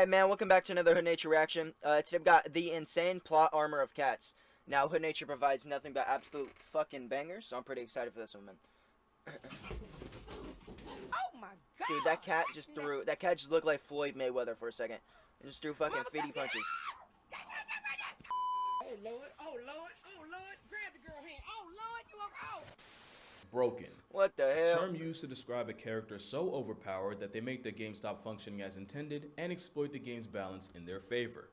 Alright, man, welcome back to another Hood Nature reaction. Today I've got the insane plot armor of cats. Now, Hood Nature provides nothing but absolute fucking bangers, so I'm pretty excited for this one, man. Oh my god! Dude, that cat just looked like Floyd Mayweather for a second. It just threw fucking 50 punches. Oh Lord, oh Lord, oh Lord, grab the girl hand. Oh Lord, you are out. Broken. What the hell? Term used to describe a character so overpowered that they make the game stop functioning as intended and exploit the game's balance in their favor.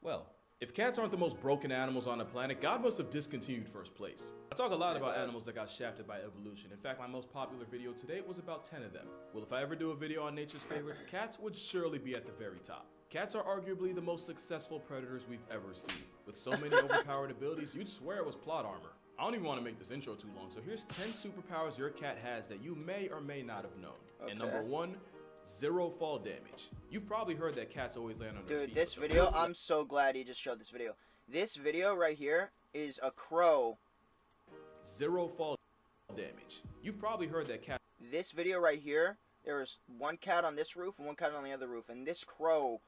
Well, if cats aren't the most broken animals on the planet, God must have discontinued first place. I talk a lot about animals that got shafted by evolution. In fact, my most popular video today was about 10 of them. Well, if I ever do a video on nature's favorites, cats would surely be at the very top. Cats are arguably the most successful predators we've ever seen. With so many overpowered abilities, you'd swear it was plot armor. I don't even want to make this intro too long, so here's 10 superpowers your cat has that you may or may not have known. Okay. And number 1, 0 fall damage. You've probably heard that cats always land on their feet. Dude, this video, I'm so glad he just showed this video. This video right here is a crow. 0 fall damage. You've probably heard that cat. This video right here, there was one cat on this roof and one cat on the other roof, and this crow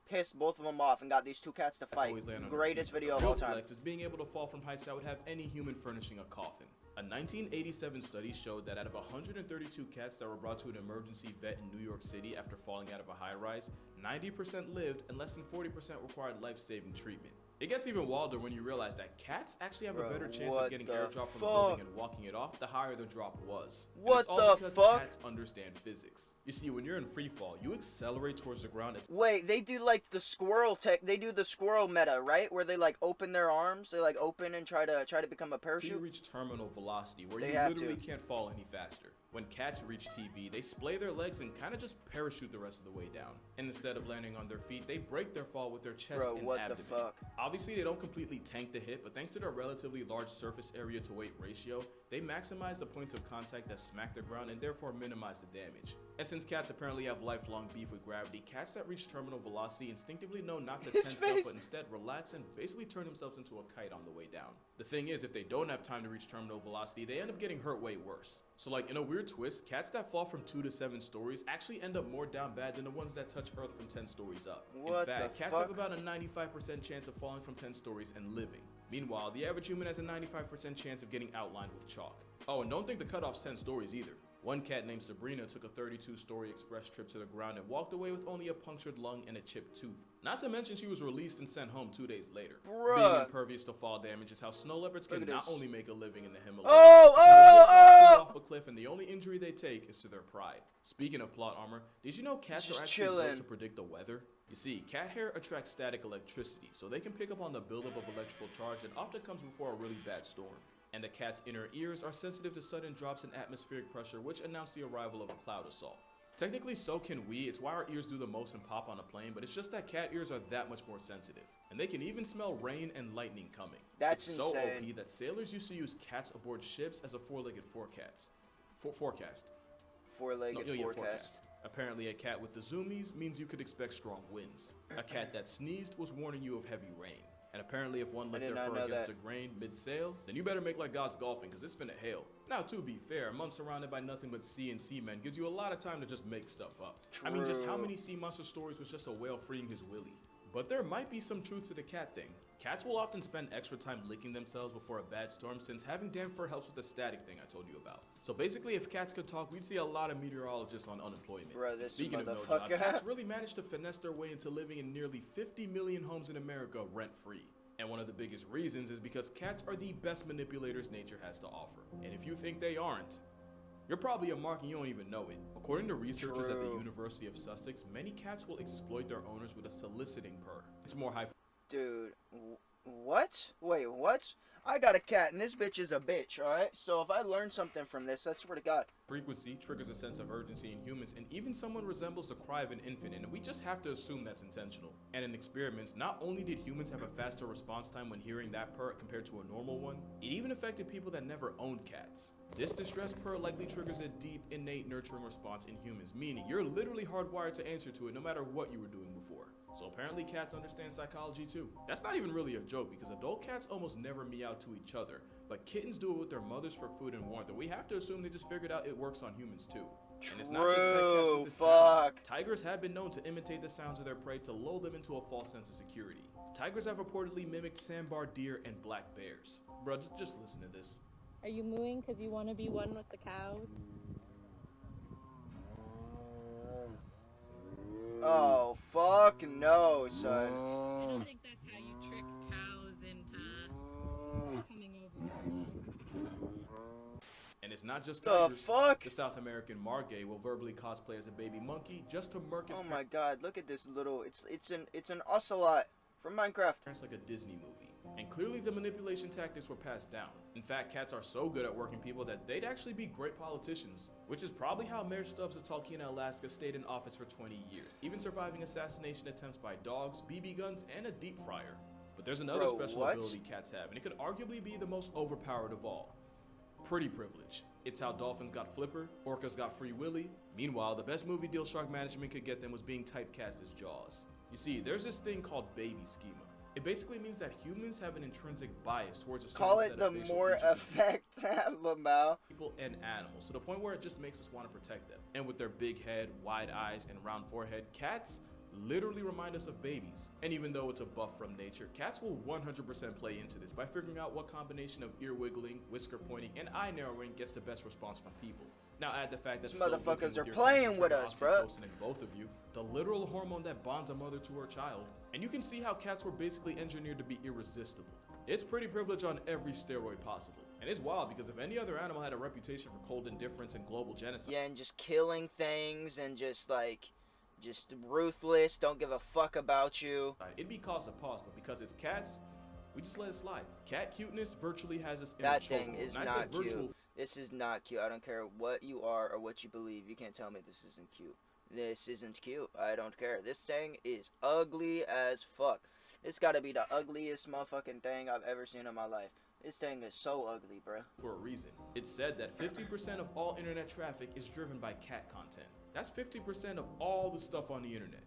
pissed both of them off and got these two cats to fight. Greatest video of all time. Flex is being able to fall from heights that would have any human furnishing a coffin. A 1987 study showed that out of 132 cats that were brought to an emergency vet in New York City after falling out of a high-rise, 90% lived and less than 40% required life-saving treatment. It gets even wilder when you realize that cats actually have a better chance of getting airdrop from a building and walking it off the higher the drop was. What the fuck? Cats understand physics. You see, when you're in free fall, you accelerate towards the ground. Wait, they do like the squirrel they do the squirrel meta, right? Where they like open their arms, they like open and try to become a parachute. You reach terminal velocity where you literally can't fall any faster. When cats reach TV, they splay their legs and kind of just parachute the rest of the way down. And instead of landing on their feet, they break their fall with their chest and abdomen. The fuck? Obviously, they don't completely tank the hit, but thanks to their relatively large surface area to weight ratio, they maximize the points of contact that smack the ground and therefore minimize the damage. And since cats apparently have lifelong beef with gravity, cats that reach terminal velocity instinctively know not to tense up, but instead relax and basically turn themselves into a kite on the way down. The thing is, if they don't have time to reach terminal velocity, they end up getting hurt way worse. So like in a weird twist, cats that fall from 2 to 7 stories actually end up more down bad than the ones that touch Earth from 10 stories up. In fact, cats have about a 95% chance of falling from 10 stories and living. Meanwhile, the average human has a 95% chance of getting outlined with chalk. Oh, and don't think the cutoff's 10 stories either. One cat named Sabrina took a 32-story express trip to the ground and walked away with only a punctured lung and a chipped tooth. Not to mention she was released and sent home 2 days later. Being impervious to fall damage is how snow leopards can not only make a living in the Himalayas, off a cliff, and the only injury they take is to their pride. Speaking of plot armor, did you know cats are actually built to predict the weather? You see, cat hair attracts static electricity, so they can pick up on the buildup of electrical charge that often comes before a really bad storm. And the cat's inner ears are sensitive to sudden drops in atmospheric pressure, which announce the arrival of a cloud assault. Technically, so can we. It's why our ears do the most and pop on a plane, but it's just that cat ears are that much more sensitive. And they can even smell rain and lightning coming. That's insane. So OP that sailors used to use cats aboard ships as a four-legged forecast. Forecast. Apparently, a cat with the zoomies means you could expect strong winds. A cat that sneezed was warning you of heavy rain. And apparently if one let their fur against the grain mid-sail, then you better make like God's golfing, because it's finna hail. Now, to be fair, a month surrounded by nothing but sea and seamen gives you a lot of time to just make stuff up. True. I mean, just how many sea monster stories was just a whale freeing his willy? But there might be some truth to the cat thing. Cats will often spend extra time licking themselves before a bad storm, since having damp fur helps with the static thing I told you about. So basically, if cats could talk, we'd see a lot of meteorologists on unemployment. Speaking of no job, cats really managed to finesse their way into living in nearly 50 million homes in America rent-free. And one of the biggest reasons is because cats are the best manipulators nature has to offer. And if you think they aren't, you're probably a mark and you don't even know it. According to researchers at the University of Sussex, many cats will exploit their owners with a soliciting purr. It's more high. Dude, what? Wait, what? I got a cat and this bitch is a bitch, alright? So if I learn something from this, I swear to God. Frequency triggers a sense of urgency in humans, and even someone resembles the cry of an infant, and we just have to assume that's intentional. And in experiments, not only did humans have a faster response time when hearing that purr compared to a normal one, it even affected people that never owned cats. This distress purr likely triggers a deep, innate nurturing response in humans, meaning you're literally hardwired to answer to it no matter what you were doing before. So apparently cats understand psychology too. That's not even really a joke, because adult cats almost never meow to each other, but kittens do it with their mothers for food and warmth, and we have to assume they just figured out it works on humans too. And it's not just pet cats with this talent. Tigers have been known to imitate the sounds of their prey to lull them into a false sense of security. Tigers have reportedly mimicked sandbar deer and black bears. Bro, just listen to this. Are you mooing because you want to be one with the cows? Oh, fuck no, son. I don't think that's how you trick cows into coming over. And it's not just tigers. The fuck? The South American margay will verbally cosplay as a baby monkey just to murk its my god, look at this little, it's an ocelot from Minecraft. It's like a Disney movie. And clearly the manipulation tactics were passed down. In fact, cats are so good at working people that they'd actually be great politicians, which is probably how Mayor Stubbs of Talkeetna, Alaska stayed in office for 20 years, even surviving assassination attempts by dogs, BB guns, and a deep fryer. But there's another special ability cats have, and it could arguably be the most overpowered of all. Pretty privilege. It's how dolphins got Flipper, orcas got Free Willy. Meanwhile, the best movie deal shark management could get them was being typecast as Jaws. You see, there's this thing called baby schema. It basically means that humans have an intrinsic bias towards a certain Call set it the of facial more features effect, Lamau. people and animals, to the point where it just makes us want to protect them. And with their big head, wide eyes, and round forehead, cats literally remind us of babies. And even though it's a buff from nature, cats will 100% play into this by figuring out what combination of ear wiggling, whisker pointing, and eye narrowing gets the best response from people. Now add the fact that These motherfuckers are playing with us, bro. In both of you, the literal hormone that bonds a mother to her child. And you can see how cats were basically engineered to be irresistible. It's pretty privilege on every steroid possible. And it's wild because if any other animal had a reputation for cold indifference and global genocide. Yeah, and just killing things and just ruthless, don't give a fuck about you. It'd be cause of pause, but because it's cats, we just let it slide. Cat cuteness virtually has us in That a thing chokehold. is not cute. This is not cute. I don't care what you are or what you believe. You can't tell me this isn't cute. This isn't cute. I don't care. This thing is ugly as fuck. It's gotta be the ugliest motherfucking thing I've ever seen in my life. This thing is so ugly, bro. For a reason. It's said that 50% of all internet traffic is driven by cat content. That's 50% of all the stuff on the internet.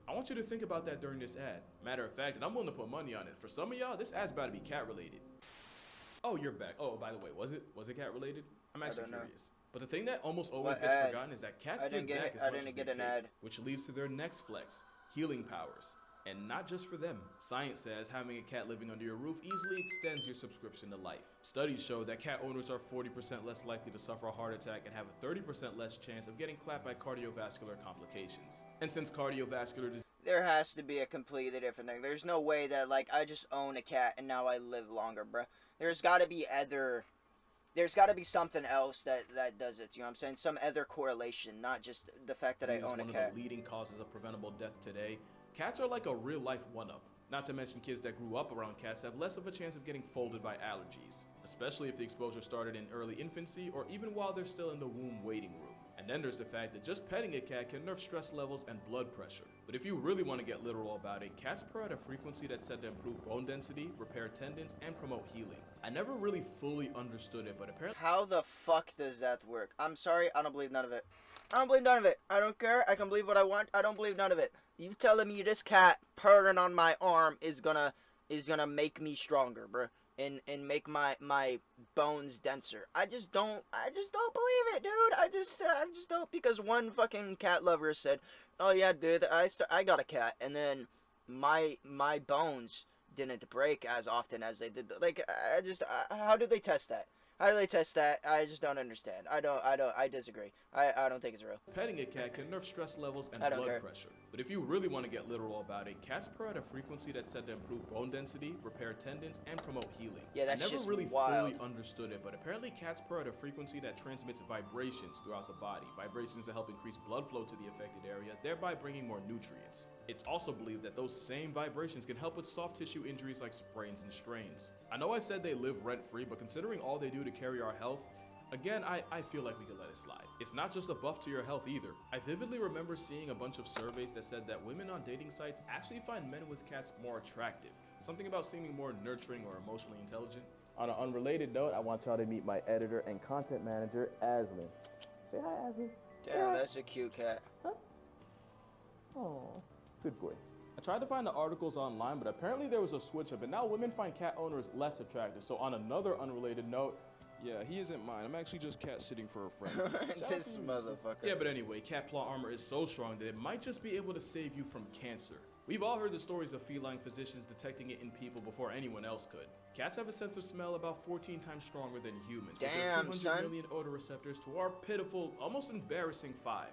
I want you to think about that during this ad. Matter of fact, and I'm willing to put money on it. For some of y'all, this ad's about to be cat related. Oh, you're back. Oh, by the way, was it cat related? I'm actually curious. But the thing that almost always gets forgotten is that cats give back as much as they take, which leads to their next flex, healing powers. And not just for them. Science says having a cat living under your roof easily extends your subscription to life. Studies show that cat owners are 40% less likely to suffer a heart attack and have a 30% less chance of getting clapped by cardiovascular complications. And since cardiovascular disease, there has to be a completely different thing. There's no way that, like, I just own a cat and now I live longer, bruh. There's gotta be something else that does it, you know what I'm saying? Some other correlation, not just the fact that I own a cat. One of the leading causes of preventable death today. Cats are like a real-life one-up. Not to mention kids that grew up around cats have less of a chance of getting folded by allergies, especially if the exposure started in early infancy or even while they're still in the womb waiting room. And then there's the fact that just petting a cat can nerf stress levels and blood pressure. But if you really want to get literal about it, cats purr at a frequency that's said to improve bone density, repair tendons, and promote healing. I never really fully understood it, but apparently— How the fuck does that work? I'm sorry, I don't believe none of it. I don't believe none of it. I don't care. I can believe what I want. I don't believe none of it. You telling me this cat purring on my arm is gonna make me stronger, bro, and make my bones denser? I just don't believe it, dude. I just don't, because one fucking cat lover said, "Oh yeah, dude, I got a cat, and then my bones didn't break as often as they did." Like, how do they test that? How do they test that? I just don't understand. I disagree. I don't think it's real. Petting a cat can nerf stress levels and blood pressure. But if you really want to get literal about it, cats purr at a frequency that's said to improve bone density, repair tendons, and promote healing. Yeah, that's I never just really wild. fully understood it, but apparently cats purr at a frequency that transmits vibrations throughout the body. Vibrations that help increase blood flow to the affected area, thereby bringing more nutrients. It's also believed that those same vibrations can help with soft tissue injuries like sprains and strains. I know I said they live rent-free, but considering all they do to carry our health, again, I feel like we could let it slide. It's not just a buff to your health either. I vividly remember seeing a bunch of surveys that said that women on dating sites actually find men with cats more attractive. Something about seeming more nurturing or emotionally intelligent. On an unrelated note, I want y'all to meet my editor and content manager, Aslan. Say hi, Aslan. Damn, that's a cute cat. Huh? Oh, good boy. I tried to find the articles online, but apparently there was a switch up, and now women find cat owners less attractive. So on another unrelated note, Yeah, he isn't mine. I'm actually just cat sitting for a friend. Shout out This to you, motherfucker. Yeah, but anyway, cat claw armor is so strong that it might just be able to save you from cancer. We've all heard the stories of feline physicians detecting it in people before anyone else could. Cats have a sense of smell about 14 times stronger than humans. Damn, with son. their 200 million odor receptors to our pitiful, almost embarrassing 5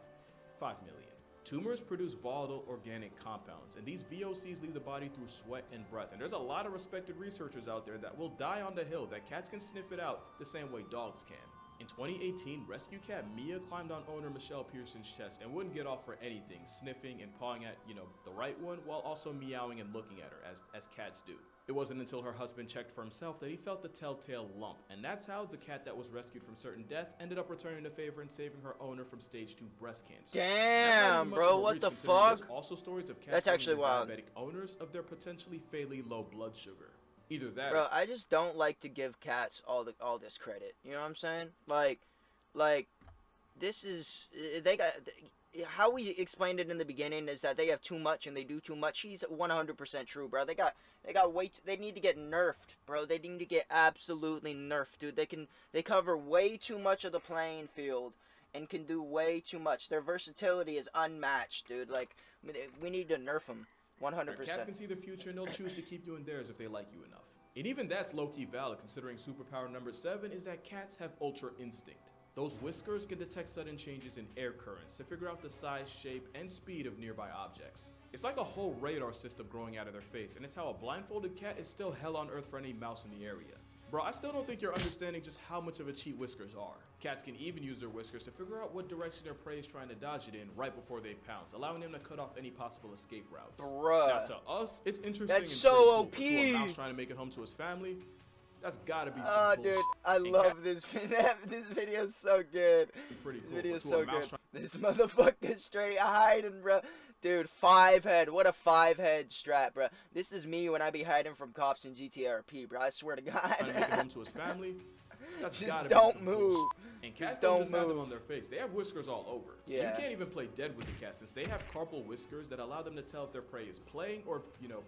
million. Tumors produce volatile organic compounds, and these VOCs leave the body through sweat and breath. And there's a lot of respected researchers out there that will die on the hill that cats can sniff it out the same way dogs can. In 2018, rescue cat Mia climbed on owner Michelle Pearson's chest and wouldn't get off for anything, sniffing and pawing at, the right one, while also meowing and looking at her, as cats do. It wasn't until her husband checked for himself that he felt the telltale lump, and that's how the cat that was rescued from certain death ended up returning the favor and saving her owner from stage 2 breast cancer. Damn, bro, what the fuck? There's also stories of cats That's actually warning wild. their diabetic owners of their potentially fatally low blood sugar. Either that, Bro, I just don't like to give cats all this credit. You know what I'm saying? Like, this is how we explained it in the beginning is that they have too much and they do too much. He's 100% true, bro. They got they need to get nerfed, bro. They need to get absolutely nerfed, dude. They cover way too much of the playing field and can do way too much. Their versatility is unmatched, dude. Like, we need to nerf them 100%. Cats can see the future and they'll choose to keep you in theirs if they like you enough. And even that's low-key valid, considering superpower number 7 is that cats have ultra instinct. Those whiskers can detect sudden changes in air currents to figure out the size, shape, and speed of nearby objects. It's like a whole radar system growing out of their face, and it's how a blindfolded cat is still hell on earth for any mouse in the area. Bro, I still don't think you're understanding just how much of a cheat whiskers are. Cats can even use their whiskers to figure out what direction their prey is trying to dodge it in right before they pounce, allowing them to cut off any possible escape routes. Bruh. Now to us, it's interesting That's and so pretty cool, but to a OP. mouse trying to make it home to his family, that's gotta be some bullshit. Dude, I And love this. This video's so good. Pretty cool. This video's but to a so mouse good. This motherfucker's straight hiding, bro. Dude, 5 head. What a 5 head strat, bro. This is me when I be hiding from cops in GTRP, bro. I swear to God. trying to make it home to his family, that's Just gotta don't be some move. bullshit. And cats Just don't don't just have them move. on their face. They have whiskers all over. Yeah. You can't even play dead with the cats since they have carpal whiskers that allow them to tell if their prey is playing or,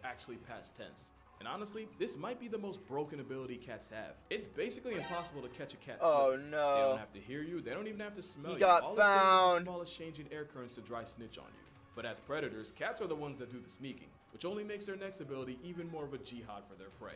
actually past tense. And honestly, this might be the most broken ability cats have. It's basically impossible to catch a cat Oh, slipping. no. They don't have to hear you. They don't even have to smell He you. got All it takes is found. the smallest change in air currents to dry snitch on you. But as predators, cats are the ones that do the sneaking, which only makes their next ability even more of a jihad for their prey.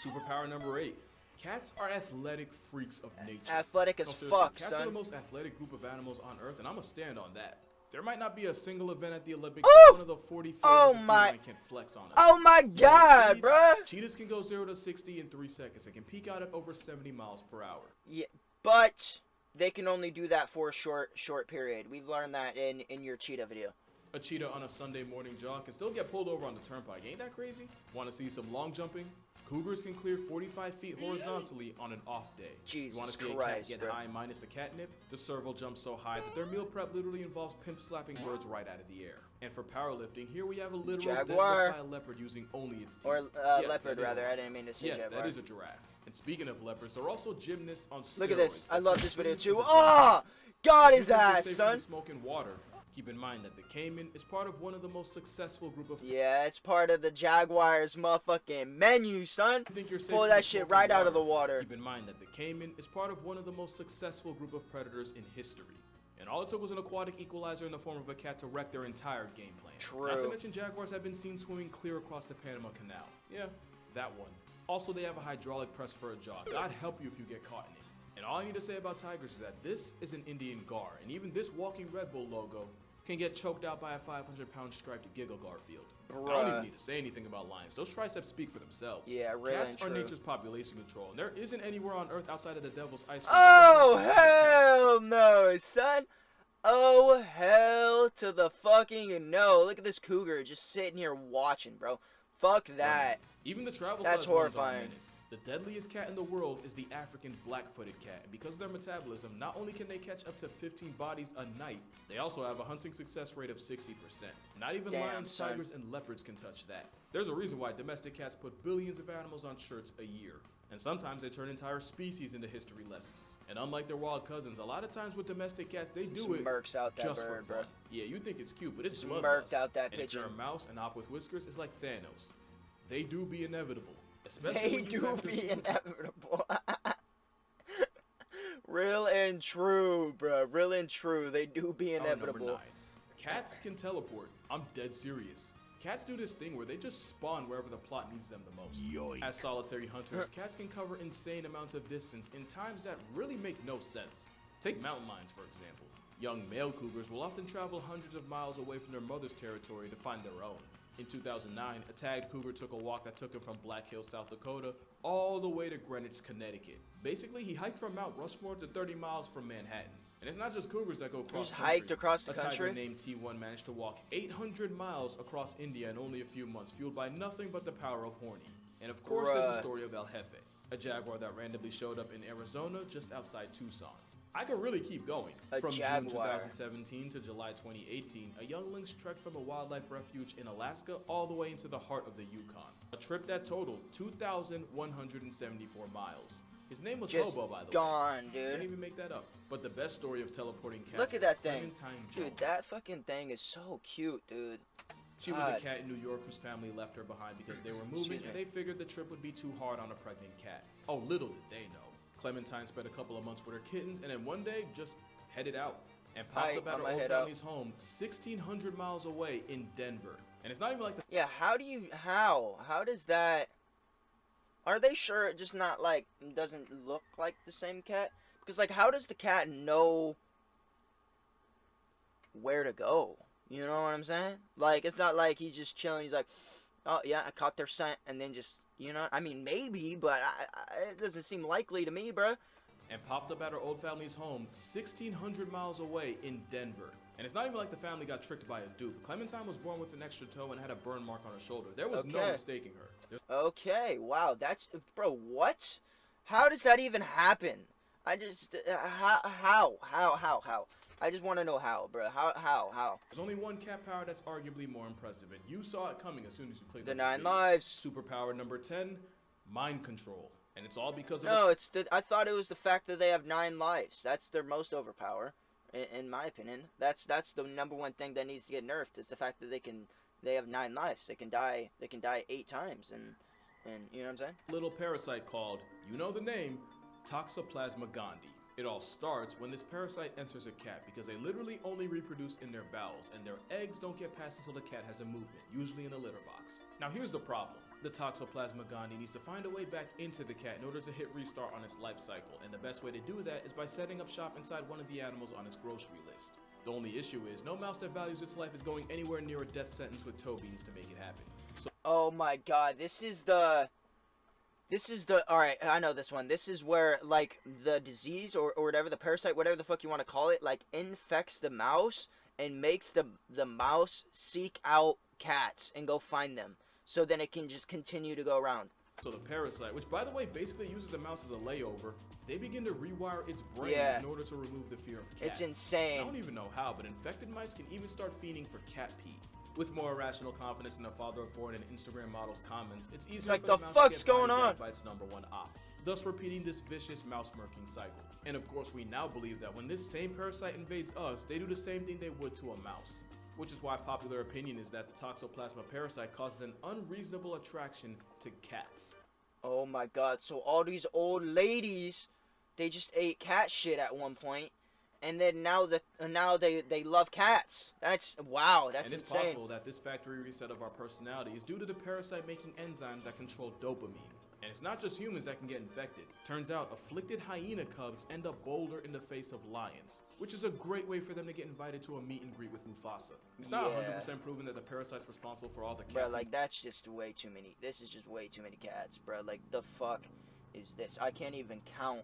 Superpower number 8. Cats are athletic freaks of nature. Athletic as No, seriously, fuck, cats are the son. most athletic group of animals on Earth, and I'm gonna stand on that. There might not be a single event at the Olympics Ooh! that one of the 40 Oh flavors of my- feline can flex on us. Oh my God, Speed, bruh. Cheetahs can go 0 to 60 in 3 seconds. They can peak out at over 70 miles per hour. Yeah, but they can only do that for a short period. We've learned that in your cheetah video. A cheetah on a Sunday morning jog can still get pulled over on the turnpike. Ain't that crazy? Want to see some long jumping? Cougars can clear 45 feet horizontally on an off day. Jesus You want to see a Christ, cat get bro. high minus the catnip? The serval jumps so high that their meal prep literally involves pimp slapping birds right out of the air. And for powerlifting, here we have a literal Jaguar. deadlift by a leopard using only its teeth. Or Yes, leopard, that is a- rather. I didn't mean to say Yes, jaguar. that is a giraffe. And speaking of leopards, they're also gymnasts on steroids. Look at this. I that love turn this video foods too. into Ah! jumps. Got These his things are ass, safe son. from smoke and water. Keep in mind that the caiman is part of one of the most successful group of. Yeah, it's part of the Jaguars motherfucking menu, son. Think you're safe Pull from that shit smoke right and out of the water. Keep in mind that the caiman is part of one of the most successful group of predators in history. And all it took was an aquatic equalizer in the form of a cat to wreck their entire game plan. Not to True. mention jaguars have been seen swimming clear across the Panama Canal. Yeah, that one. Also, they have a hydraulic press for a jaw. God help you if you get caught in it. And all I need to say about tigers is that this is an Indian gar, and even this walking Red Bull logo can get choked out by a 500-pound striped Giggle Garfield. I don't Bruh. even need to say anything about lions. Those triceps speak for themselves. Yeah, really Cats and are true. nature's population control, and there isn't anywhere on Earth outside of the Devil's Ice. Oh, hell no, son. Oh, hell to the fucking no. Look at this cougar just sitting here watching, bro. Fuck that. Even the travel That's size ones are a horrifying. menace. The deadliest cat in the world is the African black-footed cat, and because of their metabolism, not only can they catch up to 15 bodies a night, they also have a hunting success rate of 60%. Not even Damn, lions, son. tigers, and leopards can touch that. There's a reason why domestic cats put billions of animals on shirts a year. And sometimes they turn entire species into history lessons. And unlike their wild cousins, a lot of times with domestic cats, they do Just it murks out that just bird, for bro. fun. Yeah, you think it's cute, but it's Just bloodlust. murked out that And if you're a pigeon. mouse, an op with whiskers is like Thanos. They do be inevitable. Especially They when you do factor be super- inevitable. Real and true, bruh. Real and true. They do be inevitable. Number 9. Cats can teleport. I'm dead serious. Cats do this thing where they just spawn wherever the plot needs them the most. Yoink. As solitary hunters, cats can cover insane amounts of distance in times that really make no sense. Take mountain lions, for example. Young male cougars will often travel hundreds of miles away from their mother's territory to find their own. In 2009, a tagged cougar took a walk that took him from Black Hills, South Dakota, all the way to Greenwich, Connecticut. Basically, he hiked from Mount Rushmore to 30 miles from Manhattan. And it's not just cougars that go across Just country. hiked across the A country? tiger named T1 managed to walk 800 miles across India in only a few months, fueled by nothing but the power of horny. And of course, there's the Bruh. story of El Jefe, a jaguar that randomly showed up in Arizona just outside Tucson. I could really keep going. A From June jaguar. 2017 to July 2018, a young lynx trekked from a wildlife refuge in Alaska all the way into the heart of the Yukon. A trip that totaled 2,174 miles. His name was Just Hobo, by the way. gone, Can't dude. even make that up. But the best story of teleporting cats Look at was that thing. Clementine Dude, Jones. that fucking thing is so cute, dude. She was a God. cat in New York whose family left her behind because they were moving Excuse and me. they figured the trip would be too hard on a pregnant cat. Oh, little did they know. Clementine spent a couple of months with her kittens and then one day just headed out and popped Aight, up at her I'ma old head out. family's home 1,600 miles away in Denver. And it's not even like the Yeah, how does that... Are they sure it just not, like, doesn't look like the same cat? Because, like, how does the cat know where to go? You know what I'm saying? Like, it's not like he's just chilling. He's like, oh, yeah, I caught their scent. And then just, you know, I mean, maybe, but it doesn't seem likely to me, bruh. and popped up at her old family's home 1,600 miles away in Denver. And it's not even like the family got tricked by a dupe. Clementine was born with an extra toe and had a burn mark on her shoulder. There was no Okay. mistaking her. Okay, wow, that's... Bro, what? How does that even happen? I just... How? I just want to know how, bro. How? There's only one cat power that's arguably more impressive, and you saw it coming as soon as you played The this 9 video. lives. Superpower number 10, mind control. And it's all because of No, it's the... I thought it was the fact that they have 9 lives. That's their most overpower, in my opinion. That's the number one thing that needs to get nerfed, is the fact that they have 9 lives. They can die 8 times, and you know what I'm saying? little parasite called, you know the name, Toxoplasma gondii. It all starts when this parasite enters a cat because they literally only reproduce in their bowels and their eggs don't get past until the cat has a movement, usually in a litter box. Now here's the problem. The Toxoplasma gondii needs to find a way back into the cat in order to hit restart on its life cycle, and the best way to do that is by setting up shop inside one of the animals on its grocery list. The only issue is no mouse that values its life is going anywhere near a death sentence with toe beans to make it happen. So Oh my god, this is the... Alright, I know this one. This is where, like, the disease or whatever, the parasite, whatever the fuck you want to call it, like, infects the mouse and makes the mouse seek out cats and go find them. So then it can just continue to go around. So the parasite, which by the way basically uses the mouse as a layover, they begin to rewire its brain Yeah. in order to remove the fear of It's cats. insane. I don't even know how, but infected mice can even start fiending for cat pee. With more irrational confidence in the father of four and Instagram model's comments, it's easier like, for the mouse fuck's to get going body on? back by its number one op, thus repeating this vicious mouse-murking cycle. And of course, we now believe that when this same parasite invades us, they do the same thing they would to a mouse. Which is why popular opinion is that the Toxoplasma parasite causes an unreasonable attraction to cats. Oh my god, so all these old ladies, they just ate cat shit at one point, and then now they love cats. That's, wow, that's And it's insane. possible that this factory reset of our personality is due to the parasite making enzymes that control dopamine. And it's not just humans that can get infected. Turns out afflicted hyena cubs end up bolder in the face of lions, which is a great way for them to get invited to a meet and greet with Mufasa. It's not Yeah. 100% proven that the parasite's responsible for all the cat Bro, like, that's just way too many. This is just way too many cats, bro. Like, the fuck is this? I can't even count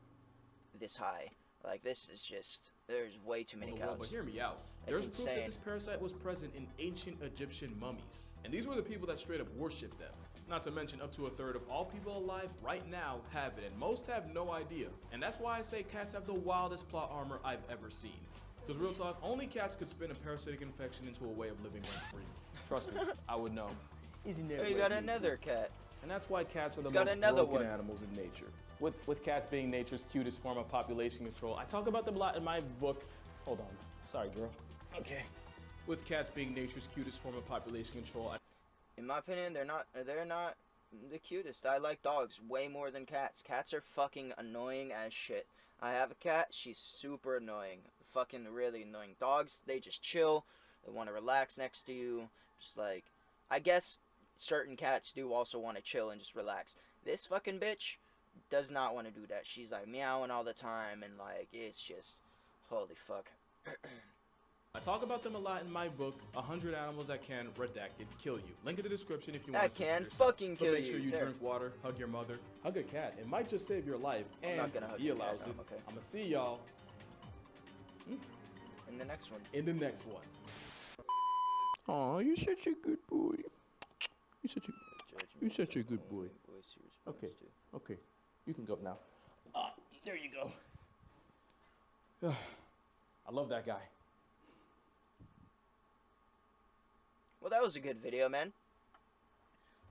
this high. Like, this is just... There's way too many in the world, cows. but hear me out. It's There's proof that insane. this parasite was present in ancient Egyptian mummies, and these were the people that straight up worshipped them. Not to mention up to a third of all people alive right now have it, and most have no idea. And that's why I say cats have the wildest plot armor I've ever seen. Because real talk, only cats could spin a parasitic infection into a way of living rent-free. Trust me, I would know. Oh, you got another cat. And that's why cats are the He's got most another broken one. animals in nature. With cats being nature's cutest form of population control. I talk about them a lot in my book. Hold on. Sorry, girl. Okay. With cats being nature's cutest form of population control, In my opinion, they're not the cutest. I like dogs way more than cats. Cats are fucking annoying as shit. I have a cat. She's super annoying. Fucking really annoying. Dogs, they just chill. They want to relax next to you. Just like, I guess certain cats do also want to chill and just relax. This fucking bitch does not want to do that. She's like meowing all the time and like, it's just, holy fuck. I talk about them a lot in my book, 100 Animals That Can, redacted, kill you. Link in the description if you want to see it That for can yourself. fucking But kill make sure you. you There. drink water, hug your mother, hug a cat. It might just save your life, and not gonna hug he your cat, allows no, it. okay. I'm gonna see y'all In the next one. in the next one. Aw, you're such a good boy. You're such a good boy. Okay. Okay, you can go now. There you go. I love that guy. Well, that was a good video, man.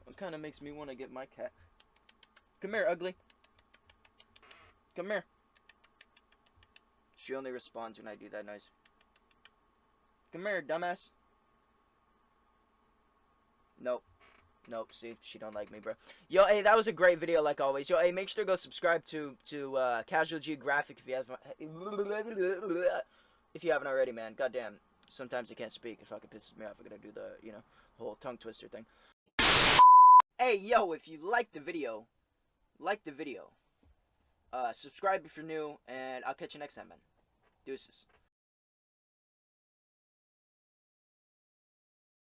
It kind of makes me want to get my cat. Come here, ugly. Come here. She only responds when I do that noise. Come here, dumbass. Nope. Nope, see, she don't like me, bro. Yo, hey, that was a great video, like always. Yo, hey, make sure to go subscribe to Casual Geographic if you haven't already, man. Goddamn, sometimes I can't speak. It fucking pisses me off. I gotta do the, you know, whole tongue twister thing. Hey, yo, if you liked the video, subscribe if you're new, and I'll catch you next time, man. Deuces.